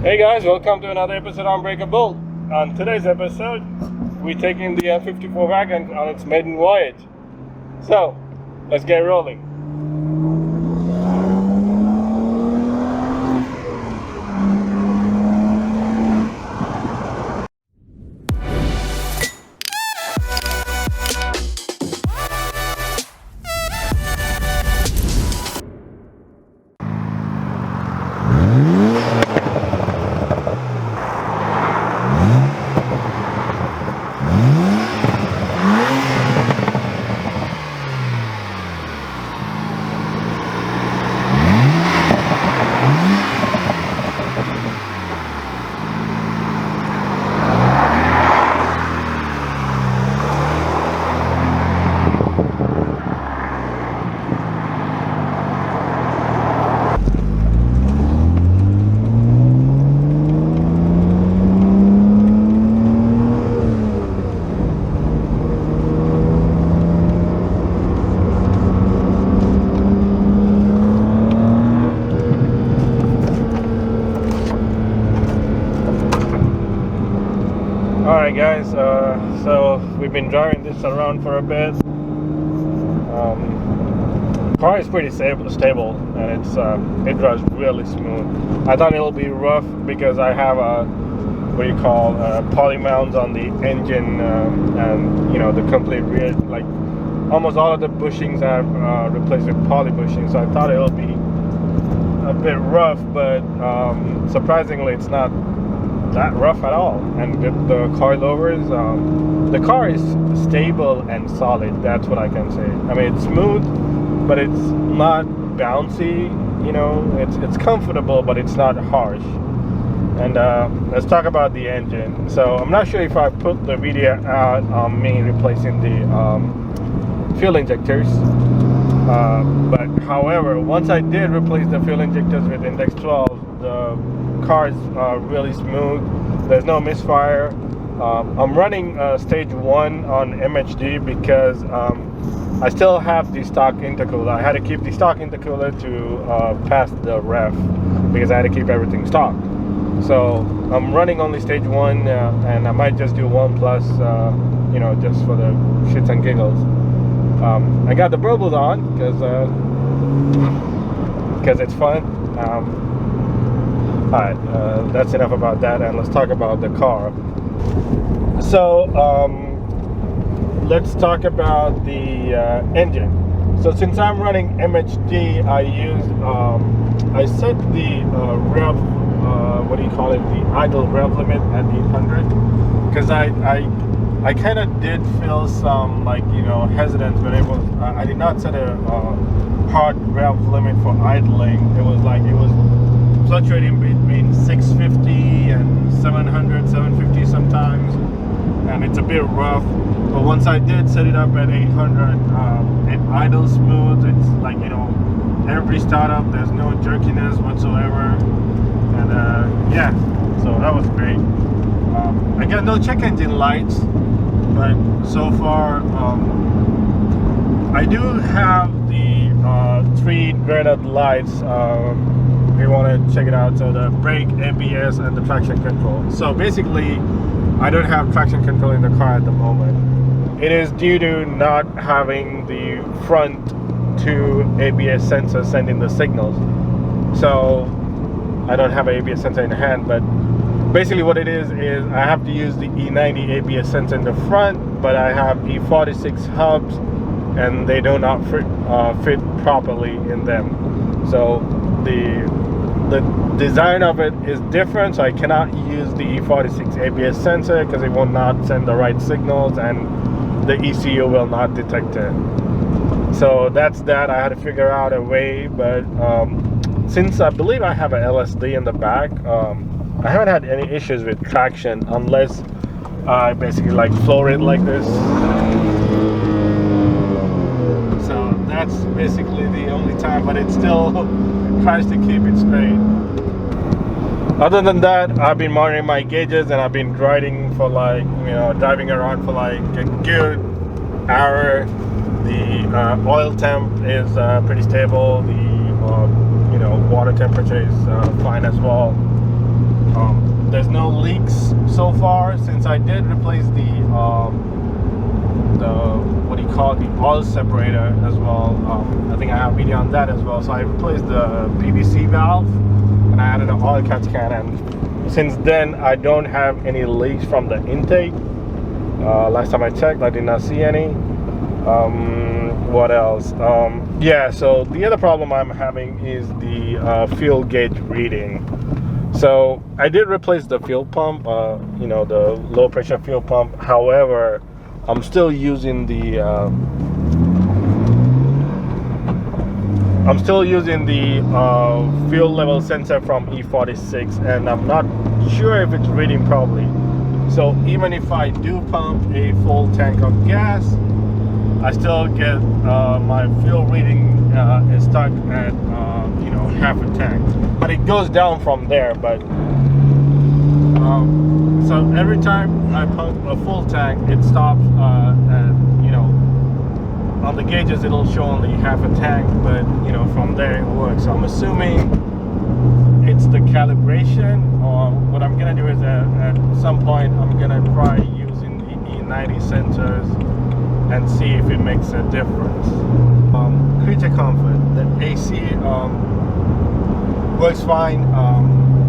Hey guys, welcome to another episode on Breakable. On today's episode, we're taking the N54 wagon on its maiden voyage. So, let's get rolling. Alright guys, so we've been driving this around for a bit. Car is pretty stable and it drives really smooth. I thought it'll be rough because I have poly mounts on the engine and you know the complete rear, like almost all of the bushings I have replaced with poly bushings. So I thought it'll be a bit rough, but surprisingly it's not that rough at all. And with the coilovers, the car is stable and solid. That's what I can say. I mean, it's smooth, but it's not bouncy. You know, it's comfortable, but it's not harsh. And let's talk about the engine. So I'm not sure if I put the video out on me replacing the fuel injectors. But however, once I did replace the fuel injectors with Index 12, the car is really smooth. There's no misfire. I'm running stage 1 on MHD because I still have the stock intercooler. I had to keep the stock intercooler to pass the ref because I had to keep everything stock. So I'm running only stage 1 and I might just do 1 plus, you know, just for the shits and giggles. I got the burbles on because it's fun. Alright, that's enough about that, and let's talk about the car. So let's talk about the engine. So since I'm running MHD, I set the rev, the idle rev limit at 800 because I kind of did feel some hesitance when I did not set a hard rev limit for idling. It was fluctuating between 650 and 700, 750 sometimes, and it's a bit rough. But once I did set it up at 800, it idles smooth. It's every startup, there's no jerkiness whatsoever, and yeah, so that was great. I got no check engine lights, but so far I do have the 3 graded lights. If you want to check it out, so the brake, ABS, and the traction control. So basically I don't have traction control in the car at the moment. It is due to not having the front 2 ABS sensors sending the signals. So I don't have an ABS sensor in hand, but basically what it is I have to use the E90 ABS sensor in the front, but I have E46 hubs and they do not fit properly in them. So the design of it is different, so I cannot use the E46 ABS sensor because it will not send the right signals and the ECU will not detect it. So that's that. I had to figure out a way, but since I believe I have a LSD in the back, I haven't had any issues with traction unless I basically floor it like this. So that's basically the only time, but it still tries to keep it straight. Other than that, I've been monitoring my gauges and I've been driving around for a good hour. The oil temp is pretty stable. The water temperature is fine as well. There's no leaks so far, since I did replace the what do you call it, the oil separator as well. I think I have a video on that as well. So I replaced the PVC valve and I added an oil catch can, and since then I don't have any leaks from the intake. Last time I checked, I did not see any. What else? Yeah, so the other problem I'm having is the fuel gauge reading. So I did replace the fuel pump, you know, the low pressure fuel pump. However, I'm still using the fuel level sensor from E46, and I'm not sure if it's reading properly. So even if I do pump a full tank of gas, I still get my fuel reading is stuck at you know, half a tank, but it goes down from there. But so every time I pump a full tank, it stops at, you know, on the gauges it'll show only half a tank, but you know, from there it works. So I'm assuming it's the calibration, or what I'm gonna do is at some point I'm gonna try using the E90 sensors and see if it makes a difference. Creature comfort, the AC works fine,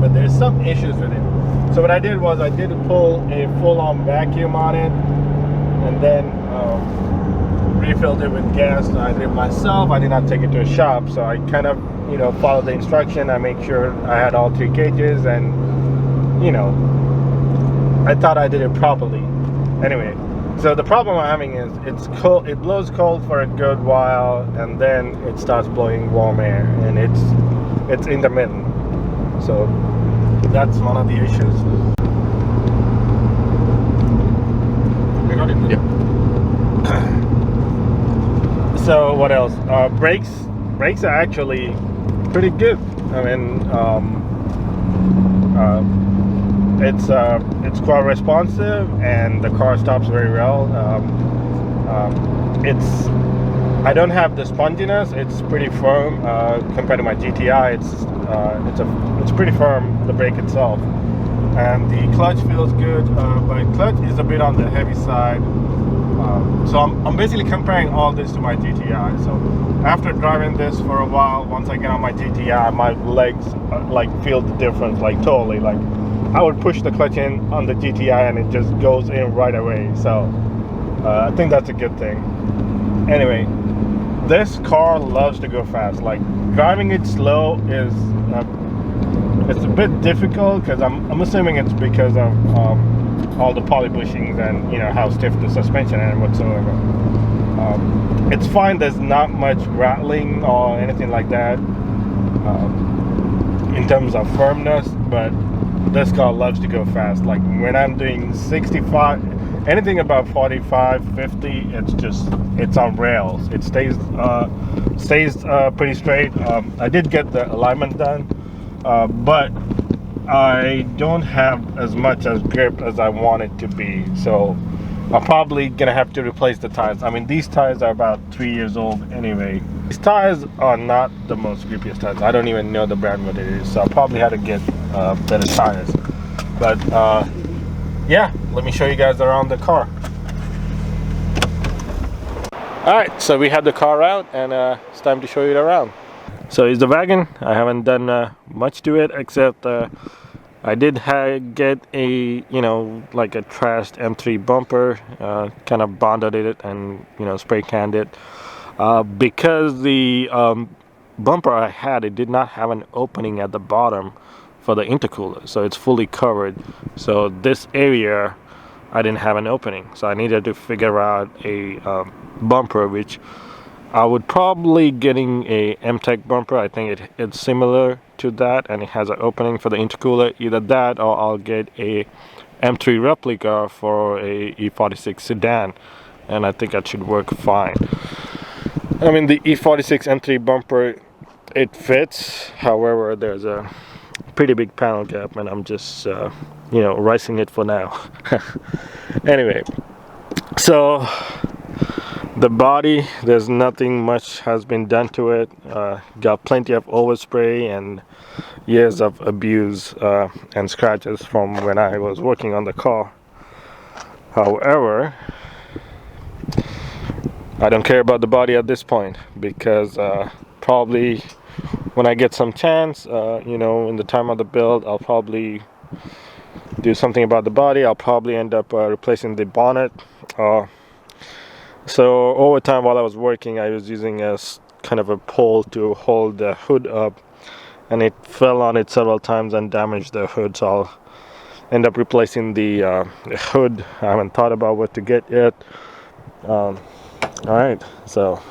but there's some issues with it. So what I did was I did pull a full-on vacuum on it, and then refilled it with gas. I did it myself. I did not take it to a shop, so I kind of, you know, followed the instruction. I made sure I had all 3 gauges, and you know, I thought I did it properly. Anyway, so the problem I'm having is it's cold. It blows cold for a good while, and then it starts blowing warm air, and it's intermittent. So that's one of the issues. You got it? Yeah. So what else? Brakes are actually pretty good. I mean, it's quite responsive, and the car stops very well. I don't have the sponginess. It's pretty firm compared to my GTI. It's pretty firm, the brake itself, and the clutch feels good, but clutch is a bit on the heavy side. So I'm basically comparing all this to my GTI. So after driving this for a while, once I get on my GTI, my legs like feel the difference, like totally. Like I would push the clutch in on the GTI and it just goes in right away. So I think that's a good thing. Anyway, this car loves to go fast. Like driving it slow is it's a bit difficult, because I'm assuming it's because of all the poly bushings and, you know, how stiff the suspension and whatsoever. It's fine. There's not much rattling or anything like that in terms of firmness, but this car loves to go fast. Like when I'm doing 65, anything above 45, 50, it's on rails. It stays pretty straight. I did get the alignment done, but I don't have as much as grip as I want it to be. So I'm probably gonna have to replace the tires. I mean, these tires are about 3 years old anyway. These tires are not the most grippiest tires. I don't even know the brand what it is, so I'll probably have to get better tires. But yeah, let me show you guys around the car. Alright, so we had the car out, and it's time to show you it around. So it's the wagon. I haven't done much to it, except I did get a, you know, like a trashed M3 bumper, kind of bonded it and, you know, spray canned it, because the bumper I had, it did not have an opening at the bottom for the intercooler, so it's fully covered. So this area I didn't have an opening, so I needed to figure out a bumper, which I would probably getting a M-Tech bumper. I think it's similar to that, and it has an opening for the intercooler. Either that, or I'll get a M3 replica for a E46 sedan, and I think that should work fine. I mean, the E46 M3 bumper, it fits. However, there's a pretty big panel gap, and I'm just you know, ricing it for now. Anyway, so The body, there's nothing much has been done to it. Got plenty of overspray and years of abuse and scratches from when I was working on the car. However, I don't care about the body at this point, because probably when I get some chance, you know, in the time of the build, I'll probably do something about the body. I'll probably end up replacing the bonnet. So over time, while I was working, I was using a kind of a pole to hold the hood up, and it fell on it several times and damaged the hood. So I'll end up replacing the hood. I haven't thought about what to get yet. All right, so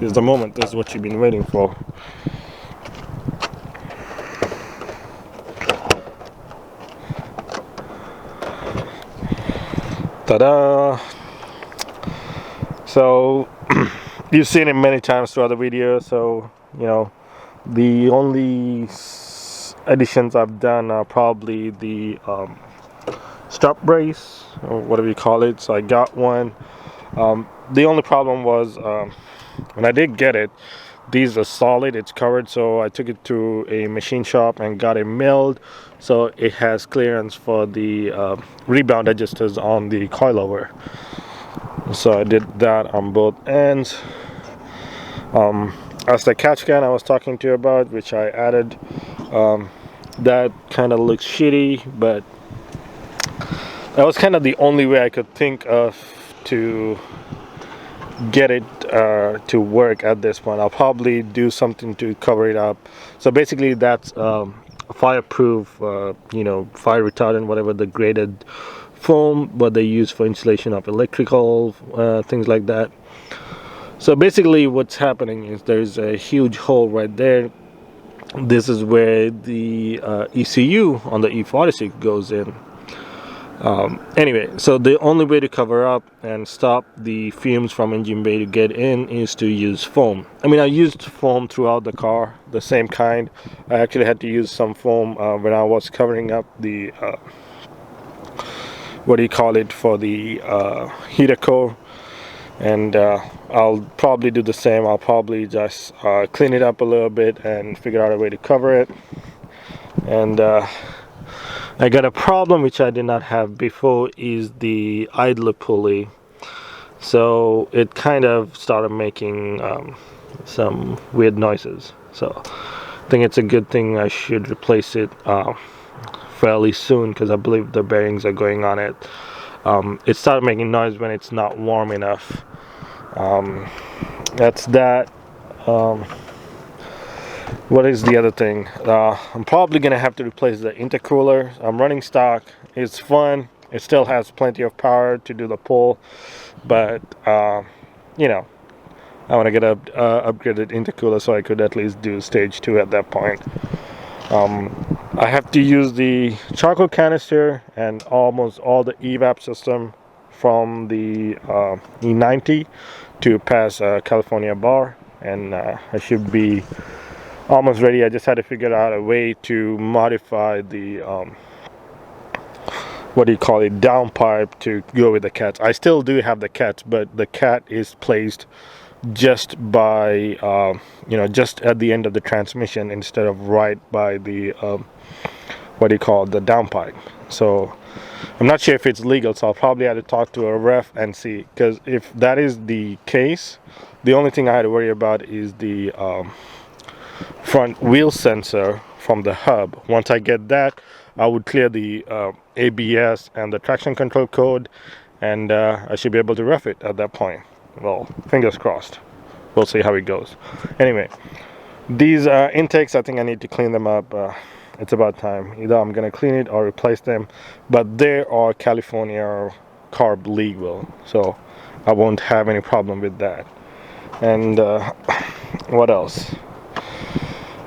this is the moment. This is what you've been waiting for. Ta-da! So you've seen it many times throughout the video. So, you know, the only additions I've done are probably the strap brace, or whatever you call it. So I got one. The only problem was when I did get it, these are solid, it's covered, so I took it to a machine shop and got it milled so it has clearance for the rebound adjusters on the coilover. So I did that on both ends. As the catch can I was talking to you about, which I added, that kind of looks shitty, but that was kind of the only way I could think of to get it to work at this point. I'll probably do something to cover it up. So basically that's fireproof, you know, fire retardant, whatever, the graded foam what they use for insulation of electrical things like that. So basically what's happening is there's a huge hole right there. This is where the ECU on the E46 goes in. Anyway, so the only way to cover up and stop the fumes from engine bay to get in is to use foam. I mean, I used foam throughout the car, the same kind. I actually had to use some foam when I was covering up the what do you call it, for the heater core, and I'll probably do the same. I'll probably just clean it up a little bit and figure out a way to cover it. And I got a problem which I did not have before, is the idler pulley. So it kind of started making some weird noises. So I think it's a good thing. I should replace it fairly soon, because I believe the bearings are going on it. It started making noise when it's not warm enough. That's that. What is the other thing? I'm probably gonna have to replace the intercooler. I'm running stock. It's fun. It still has plenty of power to do the pull, but you know, I want to get a upgraded intercooler so I could at least do stage 2 at that point. I have to use the charcoal canister and almost all the evap system from the E90 to pass California bar, and I should be almost ready. I just had to figure out a way to modify the what do you call it, downpipe to go with the cats. I still do have the cats, but the cat is placed just by you know, just at the end of the transmission instead of right by the what do you call it, the downpipe. So I'm not sure if it's legal, so I'll probably have to talk to a ref and see, because if that is the case, the only thing I had to worry about is the front wheel sensor from the hub. Once I get that, I would clear the ABS and the traction control code, and I should be able to ref it at that point. Well, fingers crossed. We'll see how it goes. Anyway, these intakes, I think I need to clean them up. It's about time. Either I'm gonna clean it or replace them, but they are California carb legal, so I won't have any problem with that. And what else?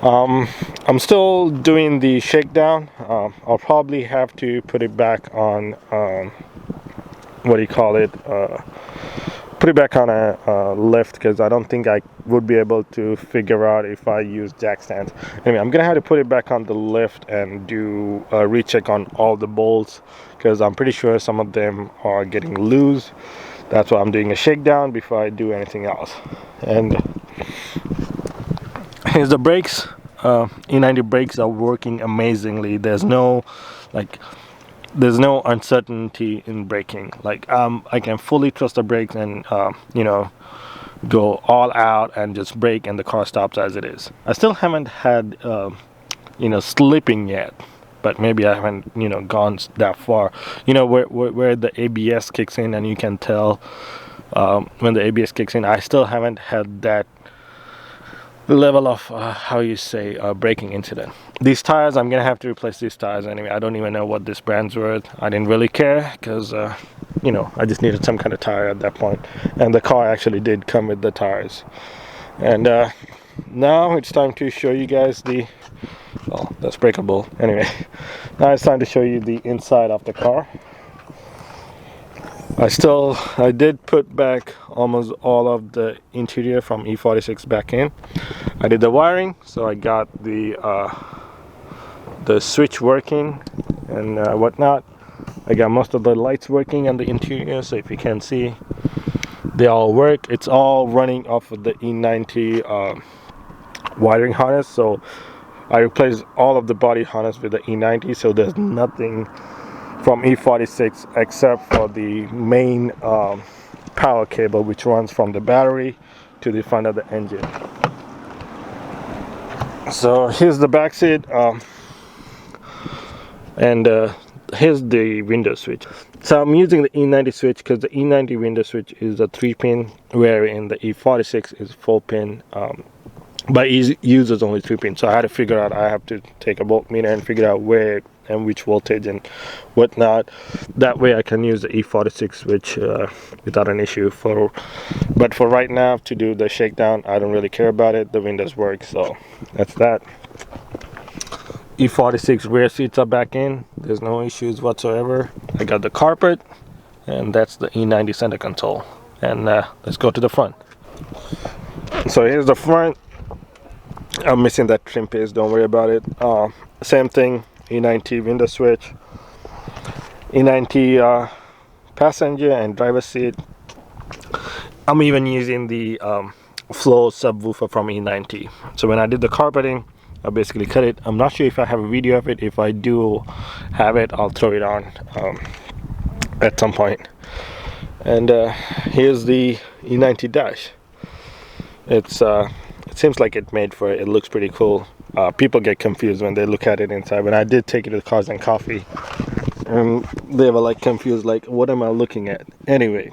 I'm still doing the shakedown. I'll probably have to put it back on what do you call it, put it back on a lift, because I don't think I would be able to figure out if I use jack stands. Anyway, I'm gonna have to put it back on the lift and do a recheck on all the bolts, because I'm pretty sure some of them are getting loose. that's why I'm doing a shakedown before I do anything else. And here's the brakes. E90 brakes are working amazingly. There's no uncertainty in braking. Like I can fully trust the brakes and you know, go all out and just brake, and the car stops as it is. I still haven't had you know, slipping yet, but maybe I haven't, you know, gone that far. You know, where the ABS kicks in, and you can tell when the ABS kicks in. I still haven't had that level of how you say braking incident. These tires, I'm gonna have to replace these tires anyway. I don't even know what this brand's worth. I didn't really care because you know, I just needed some kind of tire at that point, and the car actually did come with the tires. And now it's time to show you guys the, well, that's breakable anyway. Now it's time to show you the inside of the car. I did put back almost all of the interior from E46 back in. I did the wiring, so I got the switch working and whatnot. I got most of the lights working on the interior, so if you can see, they all work. It's all running off of the E90 wiring harness. So I replaced all of the body harness with the E90, so there's nothing from E46 except for the main power cable, which runs from the battery to the front of the engine. So here's the back seat, and here's the window switch. So I'm using the E90 switch because the E90 window switch is a 3-pin, wherein the E46 is 4-pin. But it uses only 3-pin, so I had to figure out, I have to take a voltmeter and figure out where and which voltage and whatnot. That way I can use the E46 switch without an issue. But for right now, to do the shakedown, I don't really care about it. The windows work, so that's that. E46 rear seats are back in. There's no issues whatsoever. I got the carpet, and that's the E90 center console. And let's go to the front. So here's the front. I'm missing that trim piece, don't worry about it. Same thing, E90 window switch, E90 passenger and driver seat. I'm even using the flow subwoofer from E90. So when I did the carpeting, I basically cut it. I'm not sure if I have a video of it. If I do have it, I'll throw it on at some point. And here's the E90 dash. It seems like it's made for it. It looks pretty cool. People get confused when they look at it inside. When I did take it to Cars and Coffee, they were like confused, like, what am I looking at? Anyway,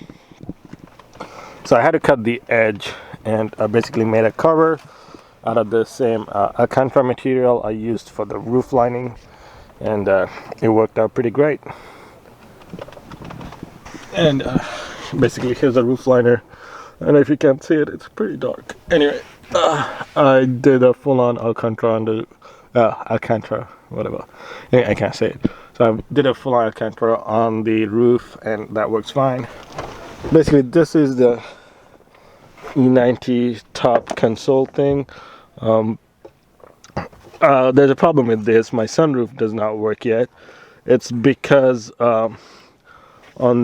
so I had to cut the edge, and I basically made a cover out of the same Alcantara material I used for the roof lining, and it worked out pretty great. And basically here's the roof liner, and if you can't see it, it's pretty dark. Anyway, I did a full-on Alcantara on the Alcantara, whatever. I can't say it. So I did a full-on Alcantara on the roof, and that works fine. Basically, this is the E90 top console thing. There's a problem with this. My sunroof does not work yet. It's because on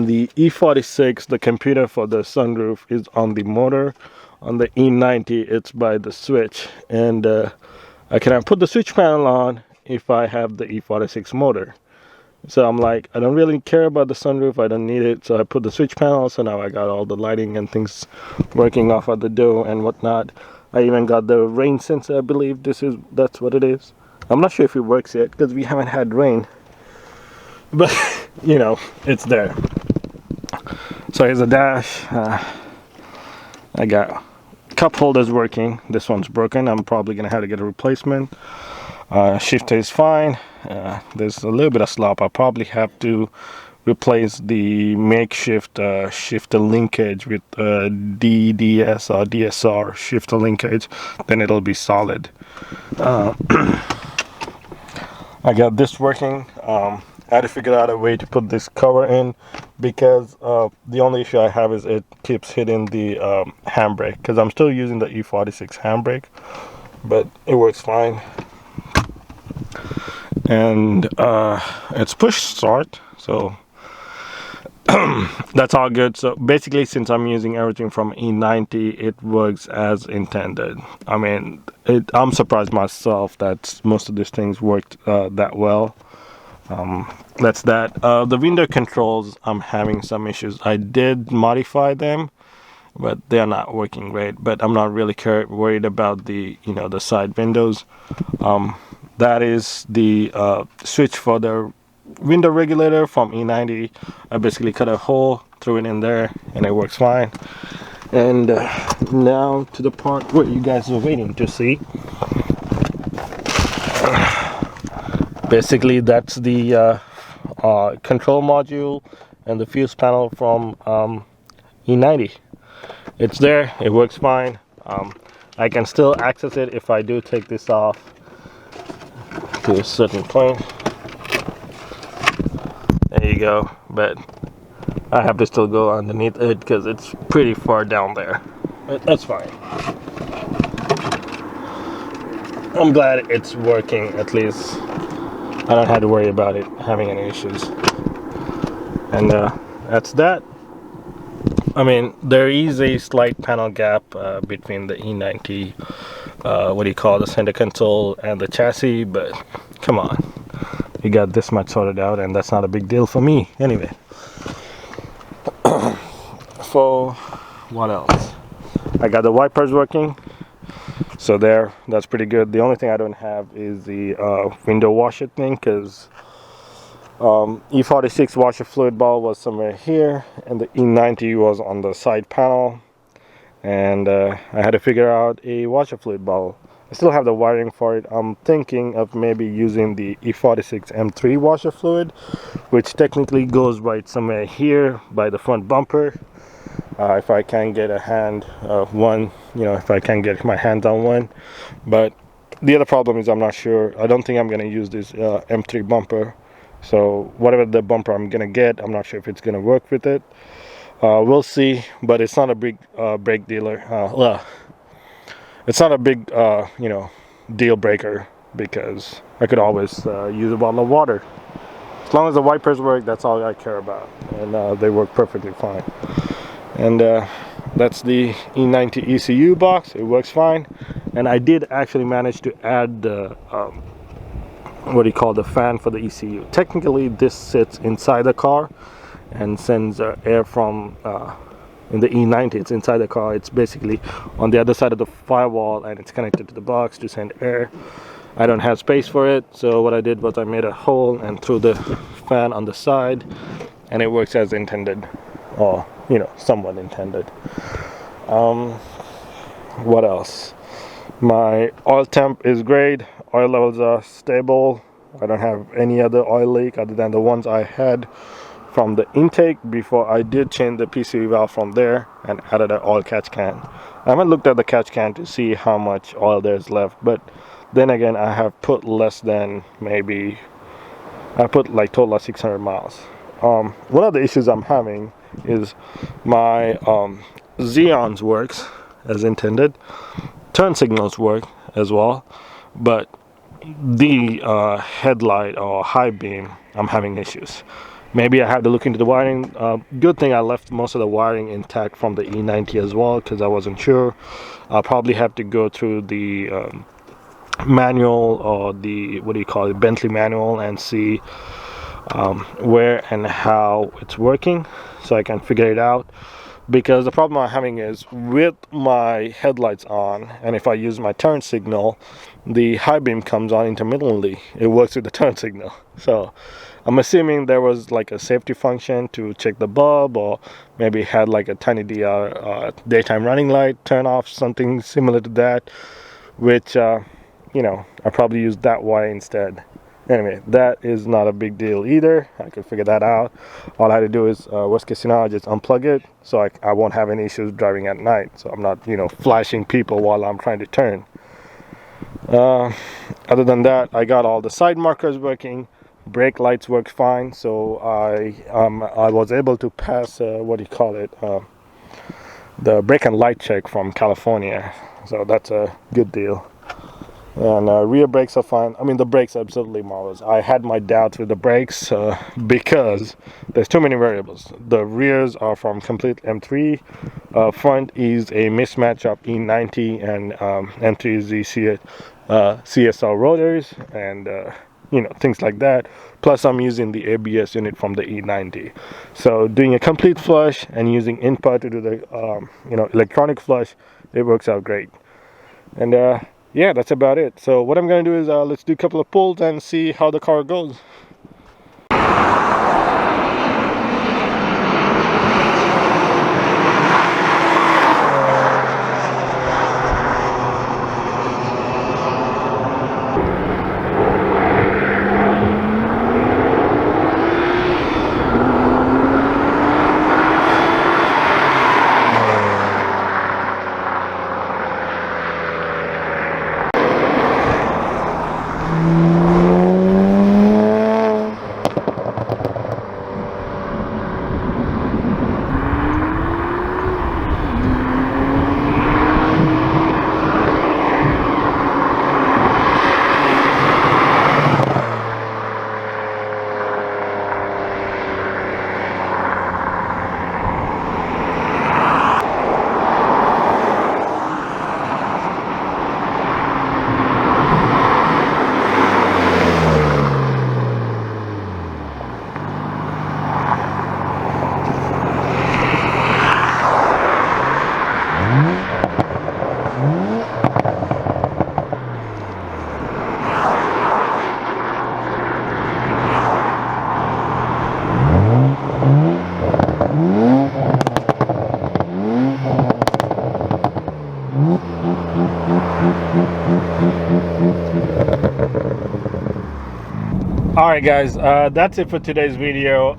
the E46, the computer for the sunroof is on the motor. On the E90, it's by the switch, and I cannot put the switch panel on if I have the E46 motor. So I'm like, I don't really care about the sunroof, I don't need it, so I put the switch panel. So now I got all the lighting and things working off of the door and whatnot. I even got the rain sensor. I believe that's what it is. I'm not sure if it works yet because we haven't had rain, but you know, it's there. So here's a dash. I got cup holders working. This one's broken. I'm probably gonna have to get a replacement. Shifter is fine. There's a little bit of slop. I'll probably have to replace the makeshift shifter linkage with DDS or DSR shifter linkage. Then it'll be solid. I got this working. I had to figure out a way to put this cover in because the only issue I have is it keeps hitting the handbrake, because I'm still using the E46 handbrake, but it works fine. And it's push start, so That's all good. So basically, since I'm using everything from E90, it works as intended. I mean, I'm surprised myself that most of these things worked that well. That's that. The window controls, I'm having some issues. I did modify them, but they're not working great. But I'm not really worried about the the side windows. That is the switch for the window regulator from E90. I basically cut a hole, threw it in there, and it works fine. And now to the part where you guys are waiting to see. Basically, that's the control module and the fuse panel from E90. It's there, it works fine. I can still access it if I do take this off to a certain point. There you go, but I have to still go underneath it because it's pretty far down there, but that's fine. I'm glad it's working. At least I don't have to worry about it having any issues. And that's that. I mean, there is a slight panel gap between the E90 the center console and the chassis, but come on, we got this much sorted out, and that's not a big deal for me anyway. For what else, I got the wipers working, so that's pretty good. The only thing I don't have is the window washer thing, because E46 washer fluid ball was somewhere here and the E90 was on the side panel, and I had to figure out a washer fluid ball. I still have the wiring for it. I'm thinking of maybe using the E46 M3 washer fluid, which technically goes right somewhere here by the front bumper. If I can get a hand one, if I can get my hands on one. But the other problem is I'm not sure. I don't think I'm going to use this M3 bumper. So whatever the bumper I'm going to get, I'm not sure if it's going to work with it. We'll see, but it's not a big brake dealer. It's not a big, deal breaker, because I could always use a bottle of water. As long as the wipers work, that's all I care about, and they work perfectly fine. And that's the E90 ECU box. It works fine, and I did actually manage to add the the fan for the ECU. Technically, this sits inside the car and sends air from in the E90. It's inside the car. It's basically on the other side of the firewall, and it's connected to the box to send air. I don't have space for it, so what I did was I made a hole and threw the fan on the side, and it works as intended, or somewhat intended. What else? My oil temp is great. Oil levels are stable. I don't have any other oil leak other than the ones I had from the intake before I did change the PCV valve from there and added an oil catch can. I haven't looked at the catch can to see how much oil there's left, but then again, I have put less than I put like total of 600 miles. One of the issues I'm having is my Xeons works as intended. Turn signals work as well, but the headlight or high beam, I'm having issues. Maybe I have to look into the wiring. Good thing I left most of the wiring intact from the E90 as well, because I wasn't sure. I'll probably have to go through the manual, or the Bentley manual, and see where and how it's working, so I can figure it out. Because the problem I'm having is with my headlights on, and if I use my turn signal, the high beam comes on intermittently. It works with the turn signal. So I'm assuming there was like a safety function to check the bulb, or maybe it had like a tiny DR daytime running light turn off, something similar to that, which I probably used that wire instead. Anyway, that is not a big deal either. I could figure that out. All I had to do is, worst case scenario, just unplug it, so I won't have any issues driving at night. So I'm not, flashing people while I'm trying to turn. Other than that, I got all the side markers working. Brake lights work fine. So I was able to pass, the brake and light check from California. So that's a good deal. And rear brakes are fine. I mean, the brakes are absolutely marvelous. I had my doubts with the brakes because there's too many variables. The rears are from complete M3. Front is a mismatch of E90 and M3 is the CSR rotors and you know, things like that. Plus I'm using the ABS unit from the E90. So doing a complete flush and using input to do the you know, electronic flush, it works out great. And yeah, that's about it. So what I'm going to do is let's do a couple of pulls and see how the car goes. Alright guys, that's it for today's video.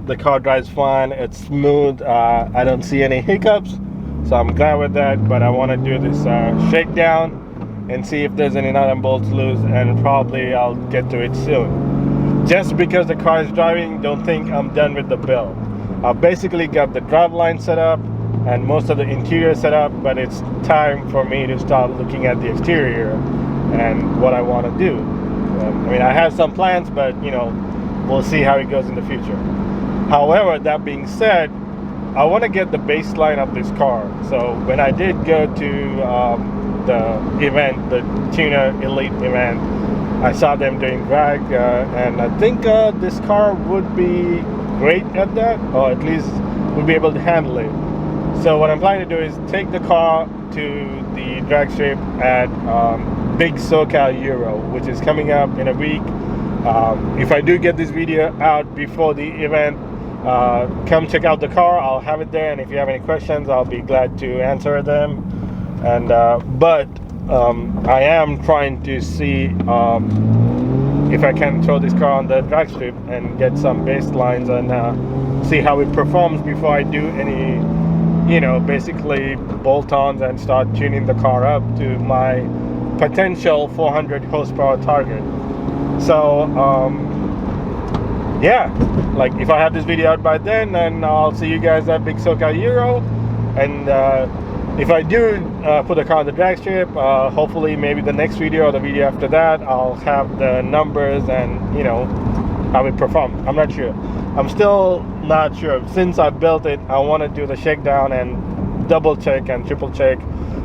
The car drives fine, it's smooth, I don't see any hiccups, so I'm glad with that. But I want to do this shakedown and see if there's any nut and bolts loose, and probably I'll get to it soon. Just because the car is driving, don't think I'm done with the build. I've basically got the driveline set up and most of the interior set up, but it's time for me to start looking at the exterior and what I want to do. I mean, I have some plans, but you know, we'll see how it goes in the future. However, that being said, I want to get the baseline of this car. So when I did go to the event, the Tuner Elite event, I saw them doing drag, and I think this car would be great at that, or at least would be able to handle it. So what I'm planning to do is take the car to the drag strip at Big SoCal Euro, which is coming up in a week. If I do get this video out before the event, come check out the car. I'll have it there, and if you have any questions, I'll be glad to answer them. And but I am trying to see if I can throw this car on the drag strip and get some baselines and see how it performs before I do any, you know, basically bolt-ons and start tuning the car up to my potential 400 horsepower target. So yeah, like if I have this video out by then I'll see you guys at Big SoCal Euro. And if I do put the car on the drag strip, hopefully maybe the next video or the video after that, I'll have the numbers and, you know, how it performs. I'm not sure. I'm still not sure. Since I built it, I want to do the shakedown and double check and triple check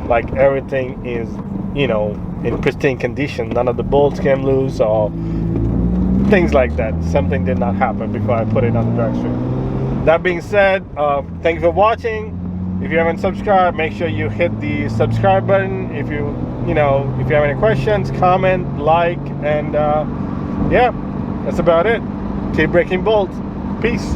like everything is, you know, in pristine condition. None of the bolts came loose or things like that. Something did not happen before I put it on the drag strip. That being said, thank you for watching. If you haven't subscribed, make sure you hit the subscribe button. If you have any questions, comment, like, and yeah, that's about it. Keep breaking bolts. Peace.